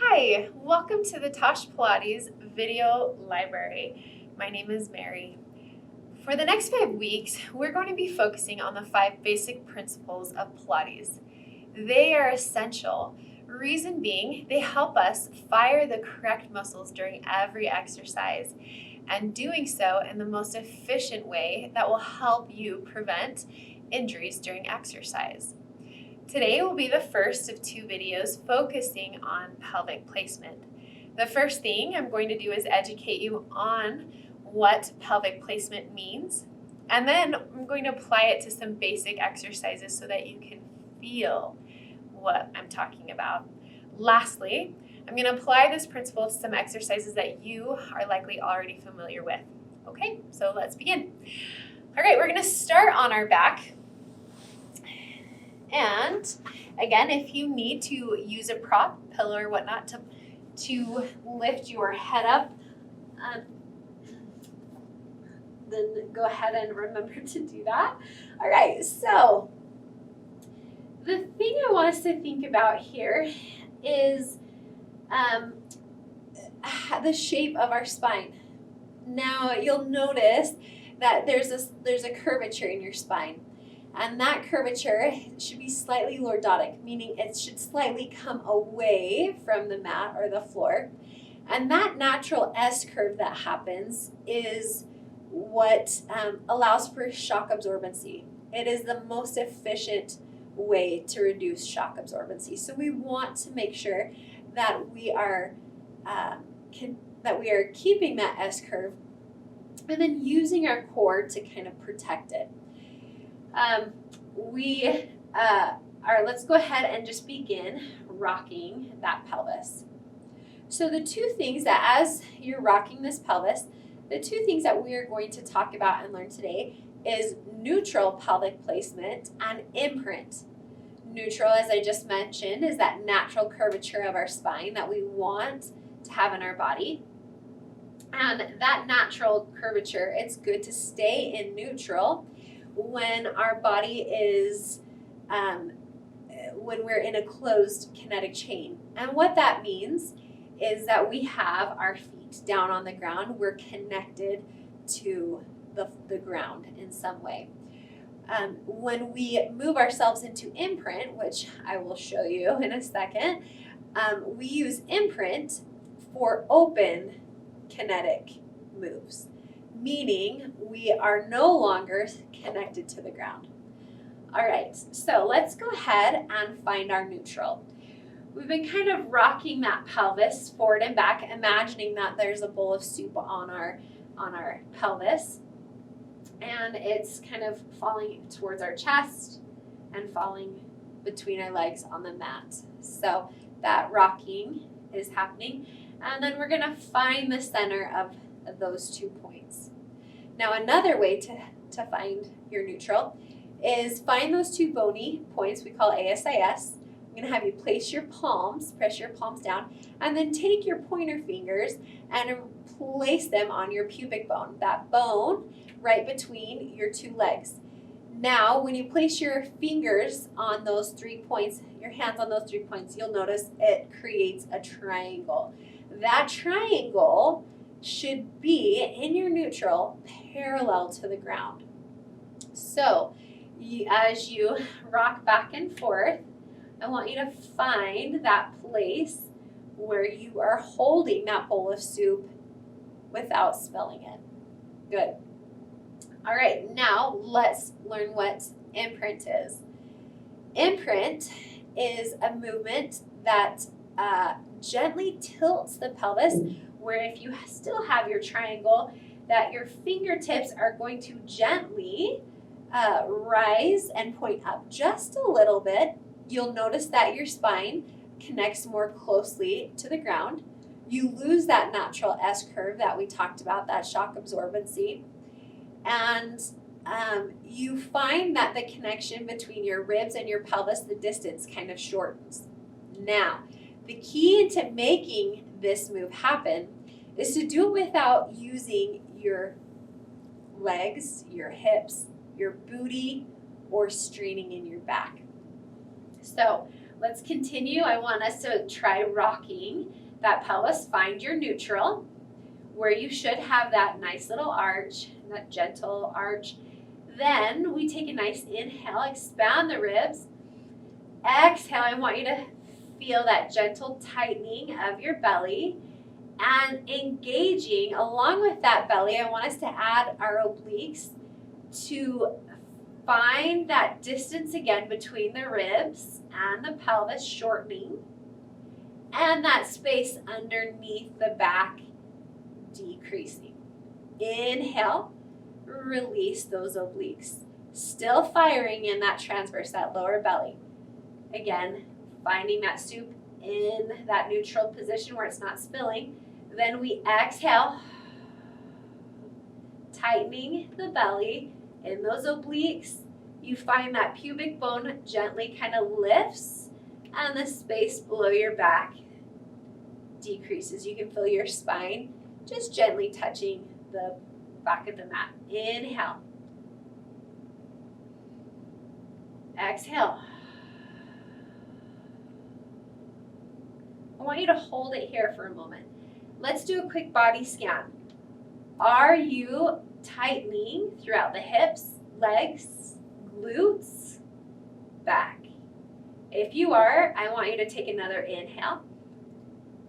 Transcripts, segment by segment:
Hi, welcome to the TOSH Pilates video library. My name is Mary. For the next 5 weeks, we're going to be focusing on the 5 basic principles of Pilates. They are essential. Reason being, they help us fire the correct muscles during every exercise, and doing so in the most efficient way that will help you prevent injuries during exercise. Today will be the first of 2 videos focusing on pelvic placement. The first thing I'm going to do is educate you on what pelvic placement means, and then I'm going to apply it to some basic exercises so that you can feel what I'm talking about. Lastly, I'm going to apply this principle to some exercises that you are likely already familiar with. Okay, so let's begin. All right, we're going to start on our back. And again, if you need to use a prop, pillow, or whatnot to lift your head up, then go ahead and remember to do that. All right, so the thing I want us to think about here is the shape of our spine. Now, you'll notice that there's a curvature in your spine. And that curvature should be slightly lordotic, meaning it should slightly come away from the mat or the floor. And that natural S curve that happens is what allows for shock absorbency. It is the most efficient way to reduce shock absorbency. So we want to make sure that we are keeping that S curve and then using our core to kind of protect it. Let's go ahead and just begin rocking that pelvis. So the 2 things that as you're rocking this pelvis, the 2 things that we are going to talk about and learn today is neutral pelvic placement and imprint. Neutral, as I just mentioned, is that natural curvature of our spine that we want to have in our body. And that natural curvature, it's good to stay in neutral when our body is, when we're in a closed kinetic chain. And what that means is that we have our feet down on the ground. We're connected to the ground in some way. When we move ourselves into imprint, which I will show you in a second, we use imprint for open kinetic moves, meaning we are no longer connected to the ground. All right, so let's go ahead and find our neutral. We've been kind of rocking that pelvis forward and back, imagining that there's a bowl of soup on our pelvis, and it's kind of falling towards our chest and falling between our legs on the mat. So that rocking is happening, and then we're going to find the center of those 2 points. Now, another way to find your neutral is find those 2 bony points we call ASIS. I'm going to have you place your palms, press your palms down, and then take your pointer fingers and place them on your pubic bone, that bone right between your 2 legs. Now, when you place your fingers on those 3 points, your hands on those 3 points, you'll notice it creates a triangle. That triangle should be in your neutral parallel to the ground. So as you rock back and forth, I want you to find that place where you are holding that bowl of soup without spilling it. Good. All right, now let's learn what imprint is. Imprint is a movement that gently tilts the pelvis, where if you still have your triangle, that your fingertips are going to gently rise and point up just a little bit. You'll notice that your spine connects more closely to the ground. You lose that natural S curve that we talked about, that shock absorbency. And you find that the connection between your ribs and your pelvis, the distance kind of shortens. Now, the key to making this move happen is to do it without using your legs, your hips, your booty, or straining in your back. So let's continue. I want us to try rocking that pelvis. Find your neutral, where you should have that nice little arch, that gentle arch. Then we take a nice inhale, expand the ribs. Exhale, I want you to feel that gentle tightening of your belly and engaging along with that belly. I want us to add our obliques to find that distance again between the ribs and the pelvis, shortening, and that space underneath the back decreasing. Inhale, release those obliques. Still firing in that transverse, that lower belly. Again, finding that soup in that neutral position where it's not spilling. Then we exhale, tightening the belly in those obliques. You find that pubic bone gently kind of lifts and the space below your back decreases. You can feel your spine just gently touching the back of the mat. Inhale. Exhale. I want you to hold it here for a moment. Let's do a quick body scan. Are you tightening throughout the hips, legs, glutes, back? If you are, I want you to take another inhale.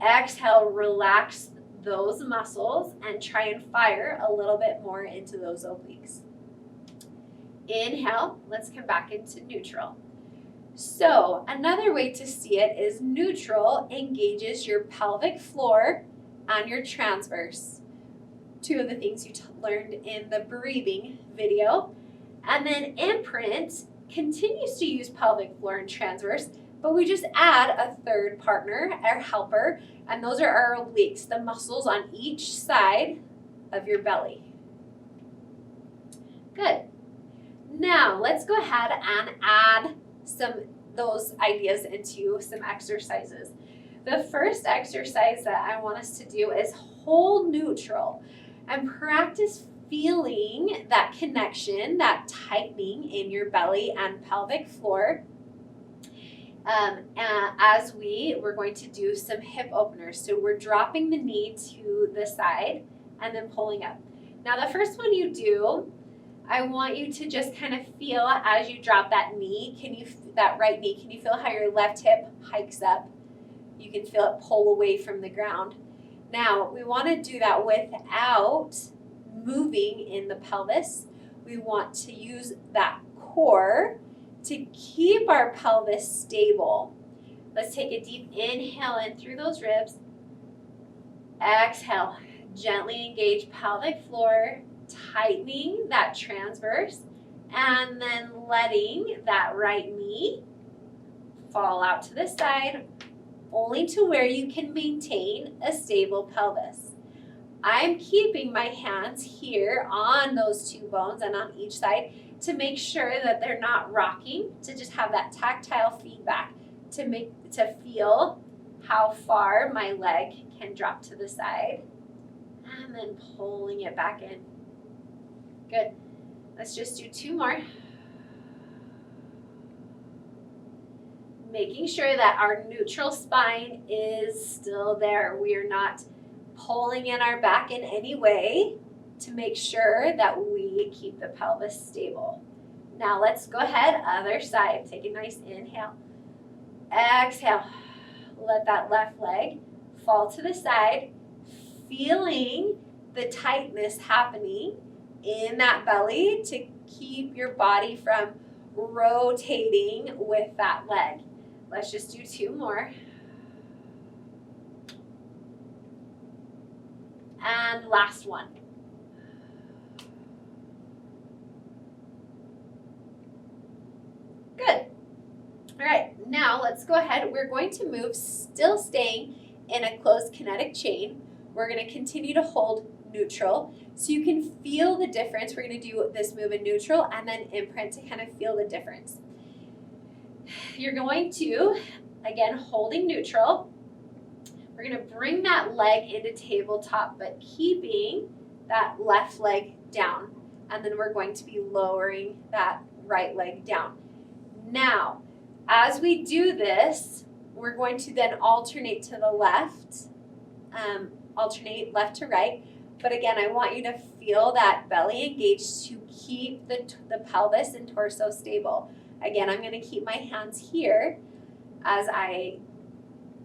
Exhale, relax those muscles and try and fire a little bit more into those obliques. Inhale, let's come back into neutral. So another way to see it is neutral engages your pelvic floor and your transverse. Two of the things you learned in the breathing video. And then Imprint continues to use pelvic floor and transverse, but we just add a third partner, our helper, and those are our obliques, the muscles on each side of your belly. Good. Now let's go ahead and add those ideas into some exercises. The first exercise that I want us to do is hold neutral and practice feeling that connection, that tightening in your belly and pelvic floor. As we're going to do some hip openers. So we're dropping the knee to the side and then pulling up. Now the first one you do, I want you to just kind of feel as you drop that knee, that right knee, can you feel how your left hip hikes up? You can feel it pull away from the ground. Now we want to do that without moving in the pelvis. We want to use that core to keep our pelvis stable. Let's take a deep inhale in through those ribs. Exhale, gently engage pelvic floor, tightening that transverse, and then letting that right knee fall out to the side, only to where you can maintain a stable pelvis. I'm keeping my hands here on those two bones and on each side to make sure that they're not rocking, to just have that tactile feedback to feel how far my leg can drop to the side, and then pulling it back in. Good. Let's just do two more. Making sure that our neutral spine is still there. We are not pulling in our back in any way to make sure that we keep the pelvis stable. Now let's go ahead, other side. Take a nice inhale. Exhale. Let that left leg fall to the side, feeling the tightness happening in that belly to keep your body from rotating with that leg. Let's just do two more. And last one. Good. All right, now let's go ahead. We're going to move, still staying in a closed kinetic chain. We're going to continue to hold neutral so you can feel the difference. We're going to do this move in neutral and then Imprint to kind of feel the difference. You're going to, again, holding neutral. We're going to bring that leg into tabletop, but keeping that left leg down. And then we're going to be lowering that right leg down. Now, As we do this, we're going to then alternate to the left, alternate left to right. But again, I want you to feel that belly engaged to keep the pelvis and torso stable. Again, I'm going to keep my hands here as I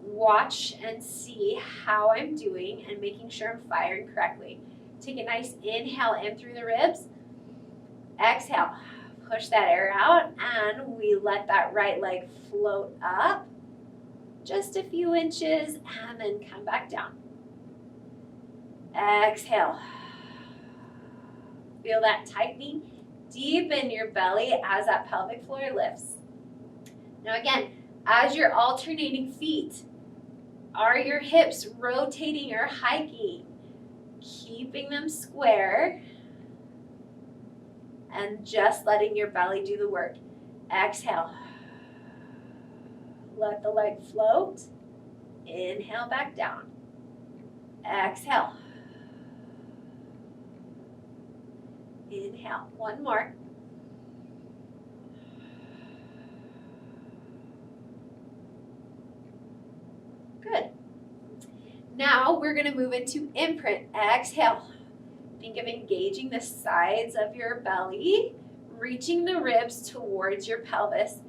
watch and see how I'm doing and making sure I'm firing correctly. Take a nice inhale in through the ribs. Exhale, push that air out, and we let that right leg float up just a few inches and then come back down. Exhale. Feel that tightening deep in your belly as that pelvic floor lifts. Now again, as you're alternating feet, are your hips rotating or hiking? Keeping them square and just letting your belly do the work. Exhale. Let the leg float. Inhale back down. Exhale. Inhale. One more. Good. Now we're going to move into imprint. Exhale. Think of engaging the sides of your belly, reaching the ribs towards your pelvis.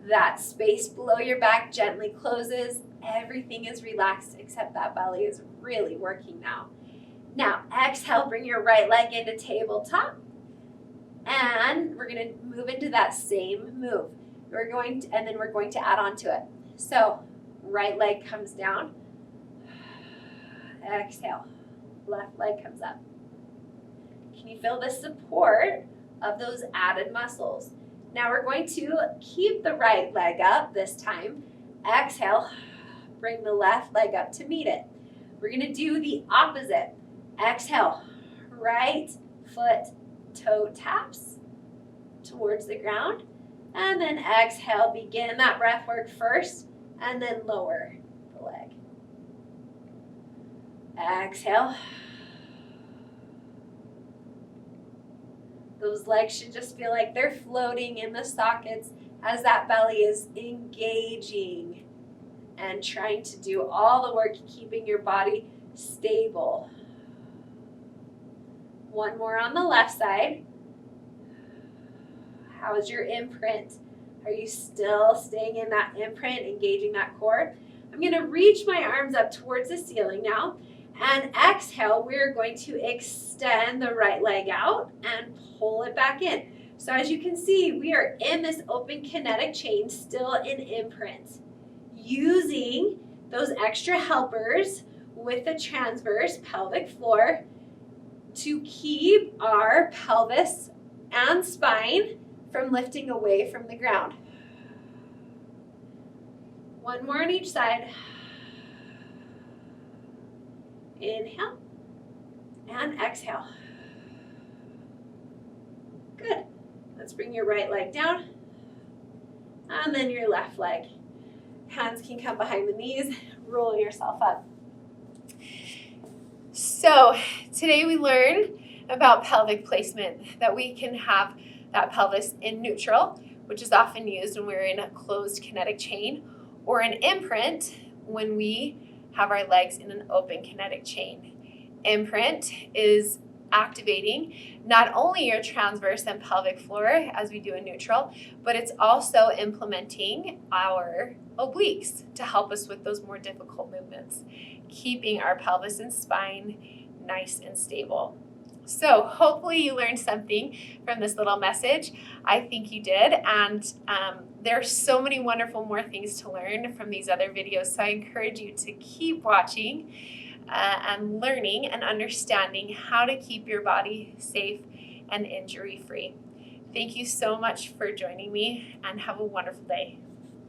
That space below your back gently closes. Everything is relaxed except that belly is really working now. Now, exhale, bring your right leg into tabletop. And we're going to move into that same move. And then we're going to add on to it. So, right leg comes down. Exhale. Left leg comes up. Can you feel the support of those added muscles? Now we're going to keep the right leg up this time. Exhale. Bring the left leg up to meet it. We're going to do the opposite. Exhale. Right foot toe taps towards the ground. And then exhale. Begin that breath work first and then lower the leg. Exhale. Those legs should just feel like they're floating in the sockets as that belly is engaging and trying to do all the work keeping your body stable. One more on the left side. How's your imprint? Are you still staying in that imprint, engaging that core? I'm going to reach my arms up towards the ceiling now. And exhale, we're going to extend the right leg out and pull it back in. So as you can see, we are in this open kinetic chain, still in imprint. Using those extra helpers with the transverse pelvic floor to keep our pelvis and spine from lifting away from the ground. One more on each side. Inhale and exhale. Good. Let's bring your right leg down and then your left leg. Hands can come behind the knees. Roll yourself up. So today we learned about pelvic placement, that we can have that pelvis in neutral, which is often used when we're in a closed kinetic chain, or an imprint when we have our legs in an open kinetic chain. Imprint is activating not only your transverse and pelvic floor as we do in neutral, but it's also implementing our obliques to help us with those more difficult movements, keeping our pelvis and spine nice and stable. So hopefully you learned something from this little message. I think you did, and there's so many wonderful more things to learn from these other videos, so I encourage you to keep watching and learning and understanding how to keep your body safe and injury-free. Thank you so much for joining me, and have a wonderful day.